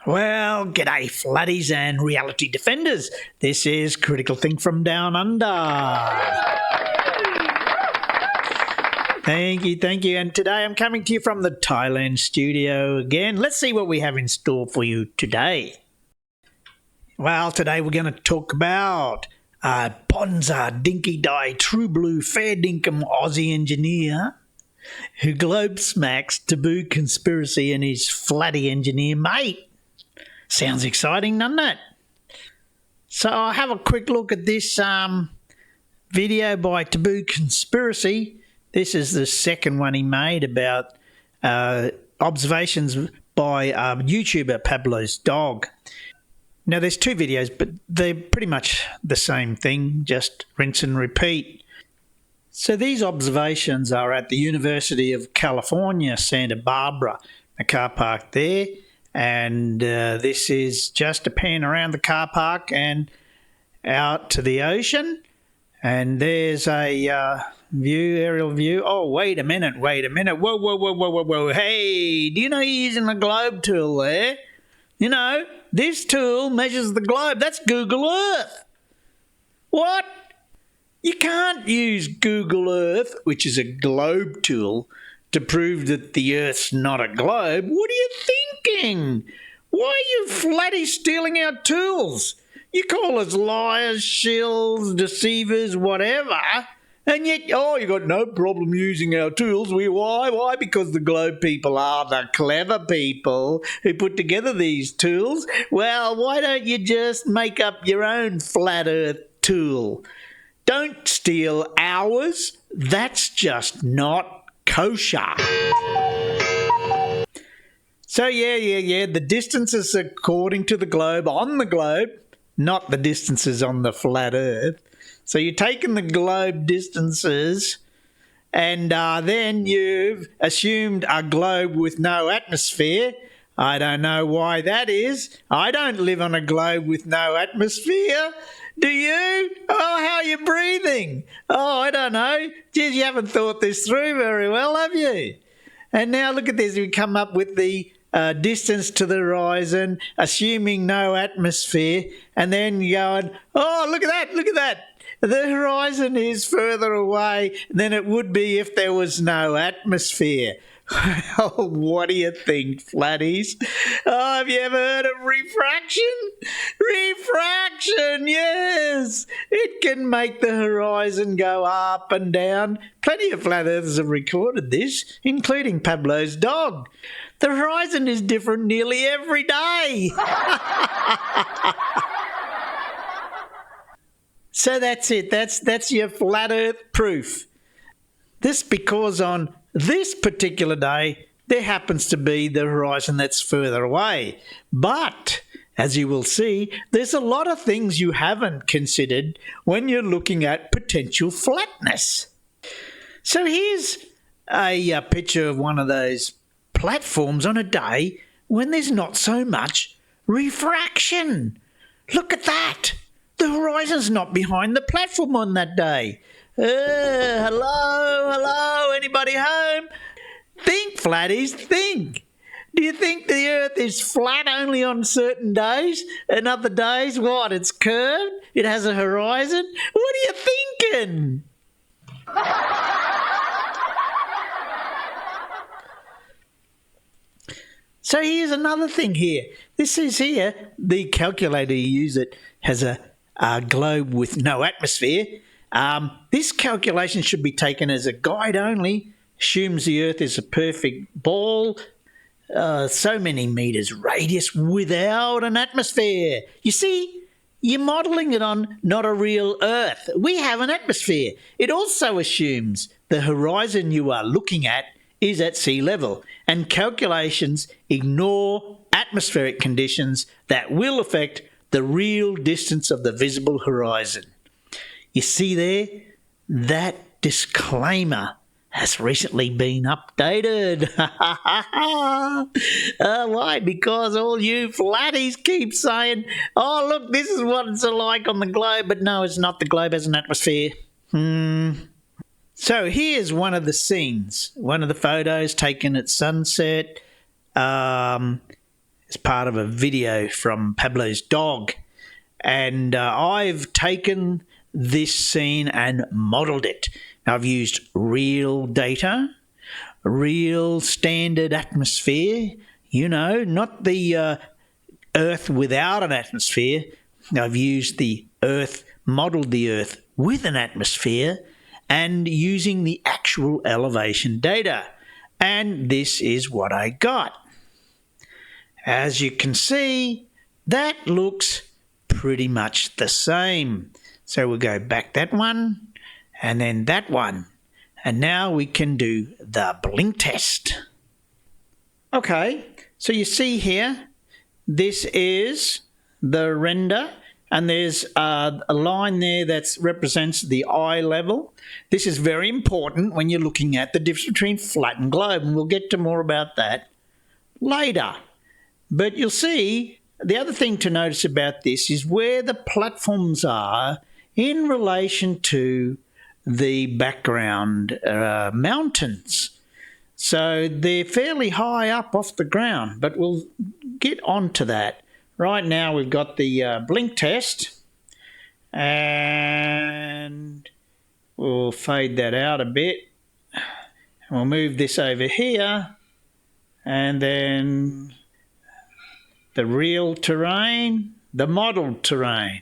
Well, g'day Flatties and reality defenders. This is Critical Think from Down Under. Thank you. And today I'm coming to you from the Thailand studio again. Let's see what we have in store for you today. Well, today we're going to talk about bonza, dinky die, true blue, fair dinkum Aussie engineer who globe smacks Taboo conspiracy and his Flattie engineer mate. Sounds exciting, doesn't it? So I'll have a quick look at this video by Taboo Conspiracy. This is the second one he made about observations by YouTuber Pablo's dog. Now there's two videos, but they're pretty much the same thing, just rinse and repeat. So these observations are at the University of California, Santa Barbara, a car park there. And this is just a pan around the car park and out to the ocean. And there's a aerial view. Oh, wait a minute. Whoa. Hey, do you know you're using a globe tool there? You know, this tool measures the globe. That's Google Earth. What? You can't use Google Earth, which is a globe tool, to prove that the Earth's not a globe. What are you thinking? Why are you Flattie stealing our tools? You call us liars, shills, deceivers, whatever, and yet, you got no problem using our tools. Why? Because the globe people are the clever people who put together these tools. Well, why don't you just make up your own flat Earth tool? Don't steal ours. That's just not kosher. So yeah, the distances according to the globe, on the globe, not the distances on the flat Earth. So you're taking the globe distances and then you've assumed a globe with no atmosphere. I don't know why that is. I don't live on a globe with no atmosphere. Do you? Oh, how are you breathing? Oh, I don't know. Geez, you haven't thought this through very well, have you? And now look at this. We come up with the distance to the horizon, assuming no atmosphere, and then going, oh, look at that. The horizon is further away than it would be if there was no atmosphere. Oh, what do you think, Flatties? Oh, have you ever heard of refraction? Refraction, yes! It can make the horizon go up and down. Plenty of flat earthers have recorded this, including Pablo's dog. The horizon is different nearly every day. So that's it. That's your flat earth proof. This because on this particular day, there happens to be the horizon that's further away. But, as you will see, there's a lot of things you haven't considered when you're looking at potential flatness. So here's a picture of one of those platforms on a day when there's not so much refraction. Look at that. The horizon's not behind the platform on that day. Hello, anybody home? Think, Flatties, think. Do you think the Earth is flat only on certain days, and other days, what, it's curved? It has a horizon? What are you thinking? So here's another thing here. This is here, the calculator you use it has a globe with no atmosphere. This calculation should be taken as a guide only, assumes the Earth is a perfect ball, so many meters radius without an atmosphere. You see, you're modelling it on not a real Earth. We have an atmosphere. It also assumes the horizon you are looking at is at sea level, and calculations ignore atmospheric conditions that will affect the real distance of the visible horizon. You see there? That disclaimer has recently been updated. Why? Because all you Flatties keep saying, oh, look, this is what it's like on the globe, but no, it's not. The globe has an atmosphere. So here's one of the scenes, one of the photos taken at sunset. as part of a video from Pablo's dog. And I've taken this scene and modelled it. Now, I've used real data, real standard atmosphere, not the Earth without an atmosphere. I've used the Earth, modelled the Earth with an atmosphere, and using the actual elevation data. And this is what I got. As you can see, that looks pretty much the same. So we'll go back that one, and then that one. And now we can do the blink test. Okay, so you see here, this is the render, and there's a line there that represents the eye level. This is very important when you're looking at the difference between flat and globe, and we'll get to more about that later. But you'll see, the other thing to notice about this is where the platforms are in relation to the background mountains. So they're fairly high up off the ground, but we'll get on to that. Right now we've got the blink test, and we'll fade that out a bit. We'll move this over here, and then the real terrain, the modelled terrain.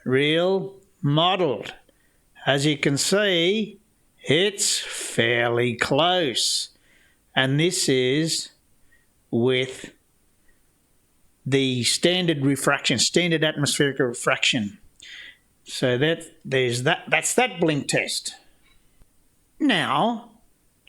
Real, modelled. As you can see, it's fairly close. And this is with the standard refraction, standard atmospheric refraction. So that's that blink test. Now,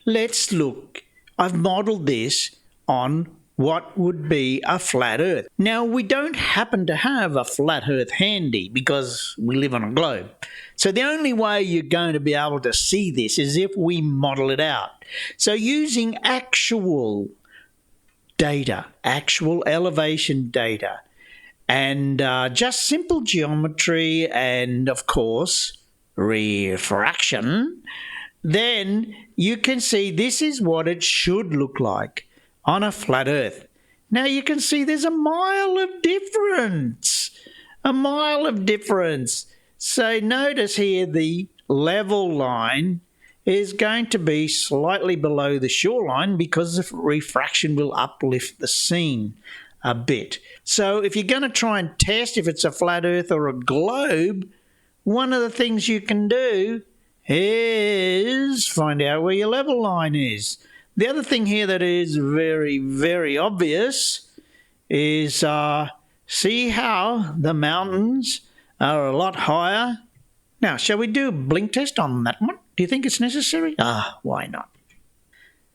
let's look. I've modelled this on what would be a flat Earth. Now, we don't happen to have a flat Earth handy because we live on a globe. So the only way you're going to be able to see this is if we model it out. So using actual data, actual elevation data, and just simple geometry and, of course, refraction, then you can see this is what it should look like on a flat Earth. Now you can see there's a mile of difference. A mile of difference. So notice here the level line is going to be slightly below the shoreline because the refraction will uplift the scene a bit. So if you're going to try and test if it's a flat Earth or a globe, one of the things you can do is find out where your level line is. The other thing here that is very, very obvious is see how the mountains are a lot higher. Now, shall we do a blink test on that one? Do you think it's necessary? Why not?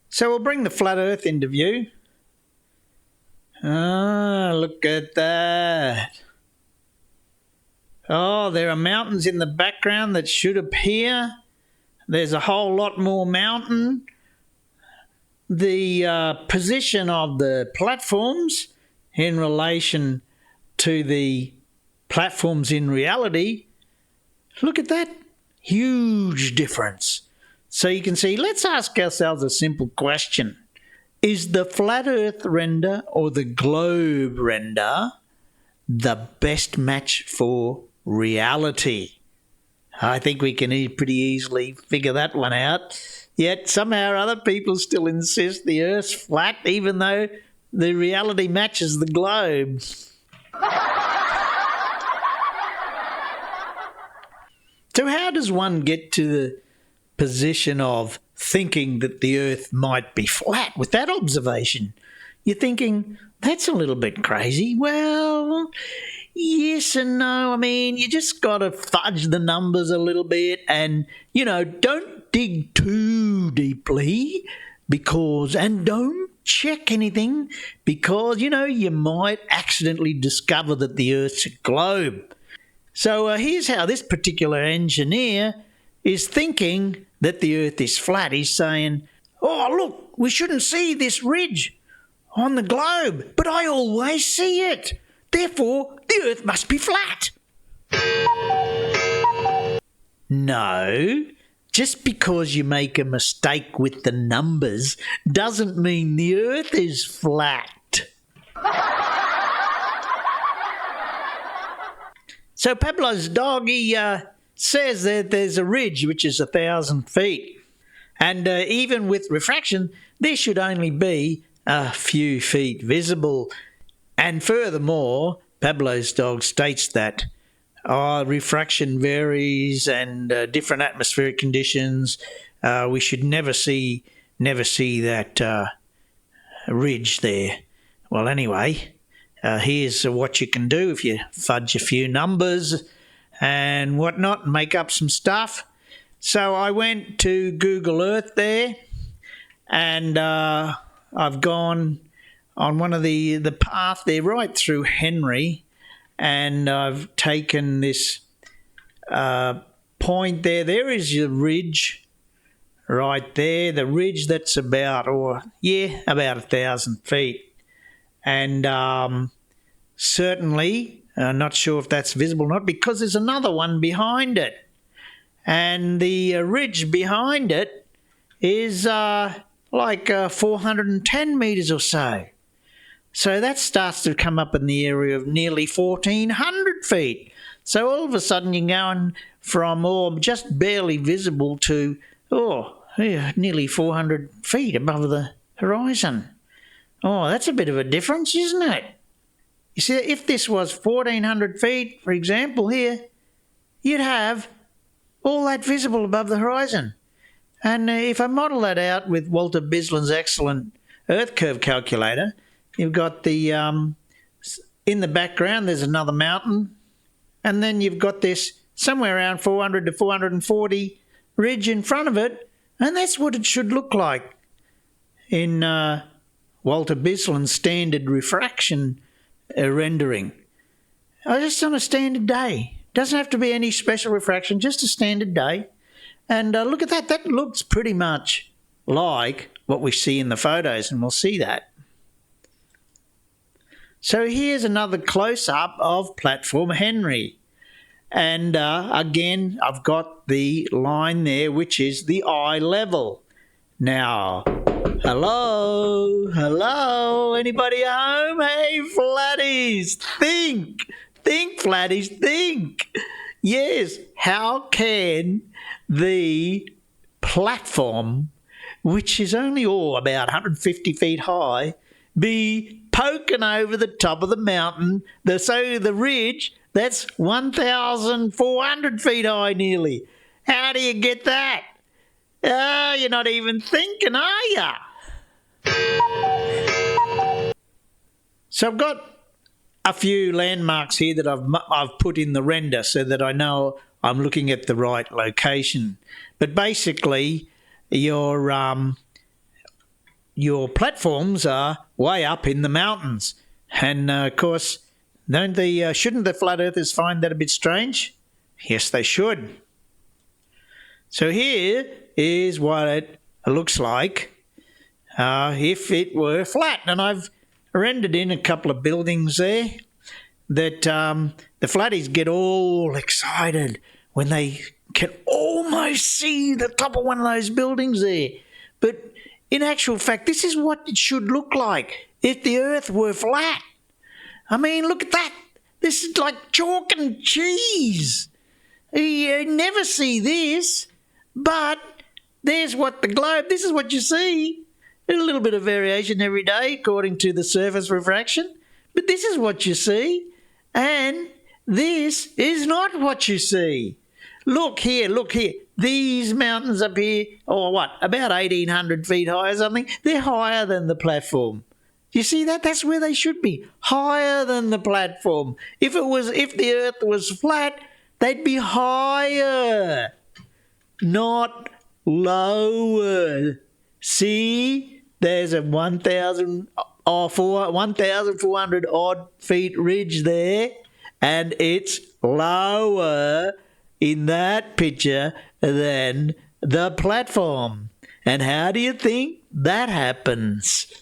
So we'll bring the flat Earth into view. Look at that. Oh, there are mountains in the background that should appear. There's a whole lot more mountain. The position of the platforms in relation to the platforms in reality, look at that. Huge difference. So you can see, let's ask ourselves a simple question. Is the flat Earth render or the globe render the best match for reality? I think we can pretty easily figure that one out. Yet somehow other people still insist the Earth's flat, even though the reality matches the globe. So how does one get to the position of thinking that the Earth might be flat with that observation? You're thinking, that's a little bit crazy. Well, yes and no. I mean, you just got to fudge the numbers a little bit and, don't dig too deeply and don't check anything because, you might accidentally discover that the Earth's a globe. So here's how this particular engineer is thinking that the Earth is flat. He's saying, oh, look, we shouldn't see this ridge on the globe, but I always see it. Therefore, the Earth must be flat. No, just because you make a mistake with the numbers doesn't mean the Earth is flat. So Pablo's dog, he says that there's a ridge which is 1,000 feet. And even with refraction, there should only be a few feet visible. And furthermore, Pablo's dog states that refraction varies and different atmospheric conditions. We should never see that ridge there. Well, anyway, here's what you can do if you fudge a few numbers and whatnot and make up some stuff. So I went to Google Earth there, and I've gone on one of the path there right through Henry, and I've taken this point there. There is your ridge right there, the ridge that's about 1,000 feet. And certainly, not sure if that's visible or not, because there's another one behind it. And the ridge behind it is like 410 metres or so. So that starts to come up in the area of nearly 1,400 feet. So all of a sudden you're going from just barely visible to nearly 400 feet above the horizon. Oh, that's a bit of a difference, isn't it? You see, if this was 1,400 feet, for example, here, you'd have all that visible above the horizon. And if I model that out with Walter Bisland's excellent Earth curve calculator, you've got the, in the background there's another mountain, and then you've got this somewhere around 400 to 440 ridge in front of it, and that's what it should look like in Walter Bisland's standard refraction rendering. Just on a standard day. Doesn't have to be any special refraction, just a standard day. And look at that. That looks pretty much like what we see in the photos, and we'll see that. So here's another close-up of Platform Henry. And again, I've got the line there, which is the eye level. Now, hello, anybody at home? Hey, Flatties, think, Flatties, think. Yes, how can the platform, which is only about 150 feet high, be poking over the top of the mountain? So the ridge, that's 1,400 feet high nearly. How do you get that? You're not even thinking, are you? So I've got a few landmarks here that I've put in the render so that I know I'm looking at the right location. But basically, your platforms are way up in the mountains, and of course, shouldn't the flat earthers find that a bit strange? Yes, they should. So here is what it looks like if it were flat, and I've rendered in a couple of buildings there that the flatties get all excited when they can almost see the top of one of those buildings there. But in actual fact, this is what it should look like if the earth were flat. I mean, look at that. This is like chalk and cheese. You never see this, but there's this is what you see. A little bit of variation every day according to the surface refraction, but this is what you see, and this is not what you see. Look here. These mountains up here, about 1,800 feet high or something, they're higher than the platform. You see that? That's where they should be, higher than the platform. If the earth was flat, they'd be higher, not lower. See, there's a 1,400 odd feet ridge there, and it's lower in that picture than the platform. And how do you think that happens?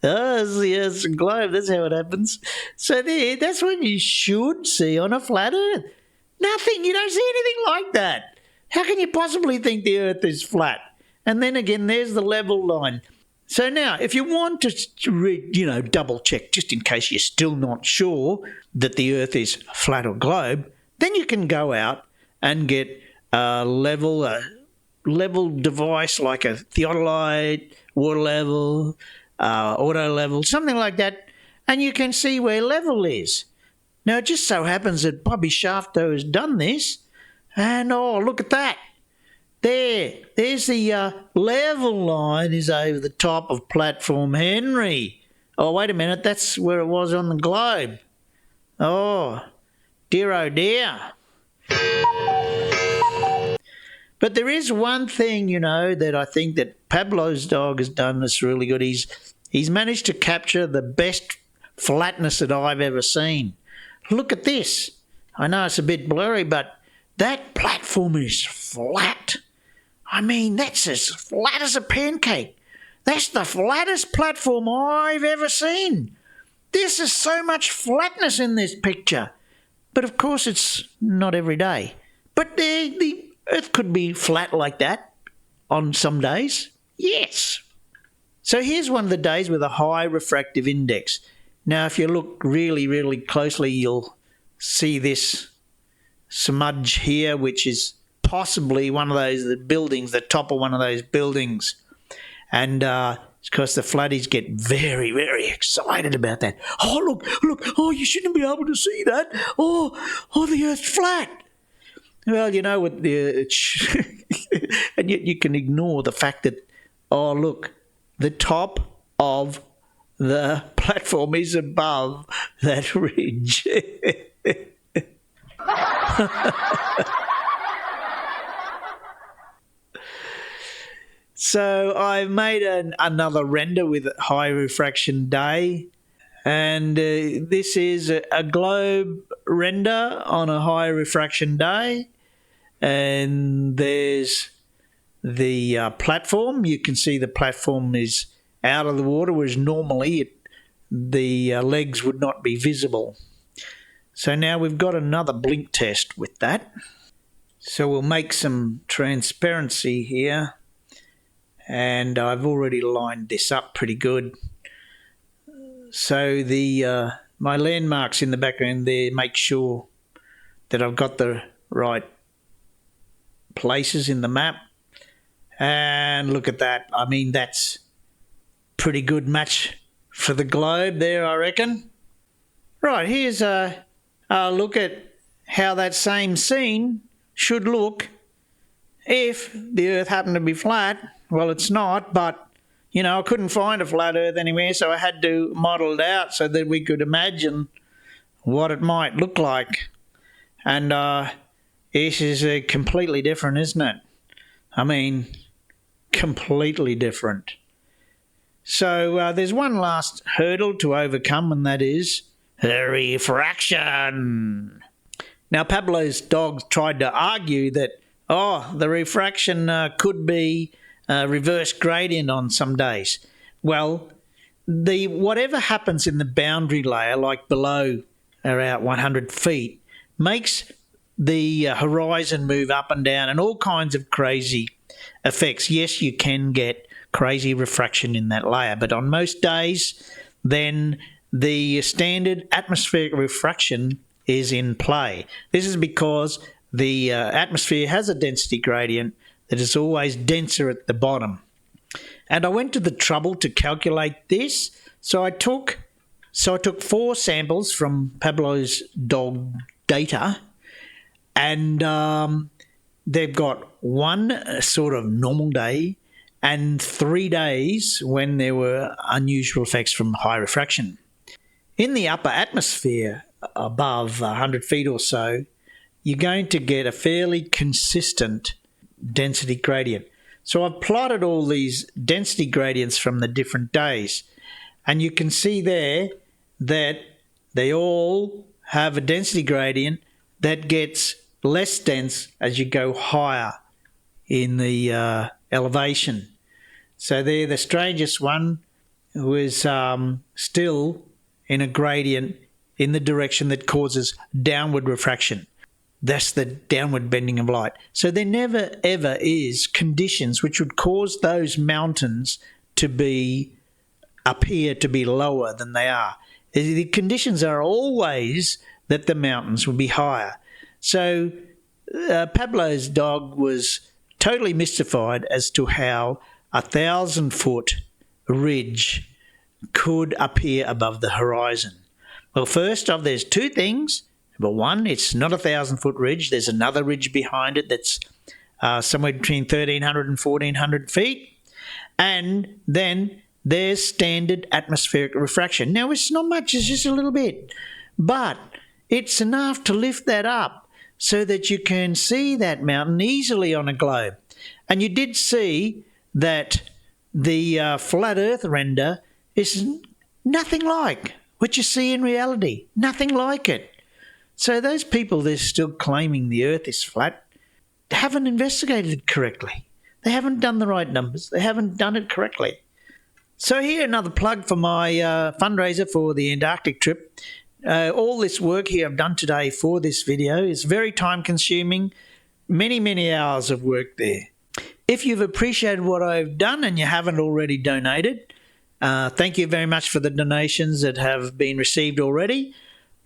Yes, globe, that's how it happens. So that's what you should see on a flat earth. Nothing, you don't see anything like that. How can you possibly think the earth is flat? And then again, there's the level line. So now, if you want to, double check, just in case you're still not sure that the Earth is flat or globe, then you can go out and get a level device like a theodolite, water level, auto level, something like that, and you can see where level is. Now, it just so happens that Bobby Shafto has done this, and look at that. There's the level line is over the top of platform Henry. Oh, wait a minute, that's where it was on the globe. Oh dear. But there is one thing, that I think that Pablo's dog has done that's really good. He's managed to capture the best flatness that I've ever seen. Look at this. I know it's a bit blurry, but that platform is flat. I mean, that's as flat as a pancake. That's the flattest platform I've ever seen. This is so much flatness in this picture. But of course, it's not every day. But the Earth could be flat like that on some days. Yes. So here's one of the days with a high refractive index. Now, if you look really, really closely, you'll see this smudge here, which is possibly one of those buildings, the top of one of those buildings. And it's because the Flatties get very, very excited about that. Oh, look, you shouldn't be able to see that. Oh, the Earth's flat. Well, with and yet you can ignore the fact that, look, the top of the platform is above that ridge. So I made another render with high refraction day, and this is a globe render on a high refraction day, and there's the platform. You can see the platform is out of the water, whereas normally the legs would not be visible. So now we've got another blink test with that. So we'll make some transparency here, and I've already lined this up pretty good. So my landmarks in the background there make sure that I've got the right places in the map. And look at that. I mean, that's pretty good match for the globe there, I reckon. Right, here's a look at how that same scene should look if the Earth happened to be flat. Well, it's not, but, I couldn't find a flat Earth anywhere, so I had to model it out so that we could imagine what it might look like. And this is completely different, isn't it? I mean, completely different. So there's one last hurdle to overcome, and that is refraction. Now, Pablo's dog tried to argue that, the refraction could be reverse gradient on some days. Well, whatever happens in the boundary layer, like below around 100 feet, makes the horizon move up and down and all kinds of crazy effects. Yes, you can get crazy refraction in that layer, but on most days, then the standard atmospheric refraction is in play. This is because the atmosphere has a density gradient that is always denser at the bottom. And I went to the trouble to calculate this. So I took 4 samples from Pablo's dog data, and they've got one sort of normal day and 3 days when there were unusual effects from high refraction. In the upper atmosphere, above 100 feet or so, you're going to get a fairly consistent density gradient. So I've plotted all these density gradients from the different days, and you can see there that they all have a density gradient that gets less dense as you go higher in the elevation. So there, the strangest one was still in a gradient in the direction that causes downward refraction. That's the downward bending of light. So there never ever is conditions which would cause those mountains to appear to be lower than they are. The conditions are always that the mountains will be higher. So Pablo's dog was totally mystified as to how 1,000-foot ridge could appear above the horizon. Well, first off, there's two things. Number one, it's not a 1,000-foot ridge. There's another ridge behind it that's somewhere between 1,300 and 1,400 feet. And then there's standard atmospheric refraction. Now, it's not much, it's just a little bit. But it's enough to lift that up so that you can see that mountain easily on a globe. And you did see that the flat Earth render is nothing like what you see in reality. Nothing like it. So those people that are still claiming the Earth is flat haven't investigated it correctly. They haven't done the right numbers. They haven't done it correctly. So here, another plug for my fundraiser for the Antarctic trip. All this work here I've done today for this video is very time consuming. Many, many hours of work there. If you've appreciated what I've done and you haven't already donated, thank you very much for the donations that have been received already.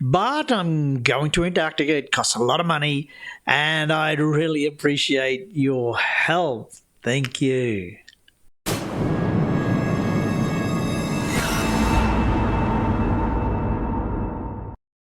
But I'm going to Antarctica. It costs a lot of money and I'd really appreciate your help. Thank you.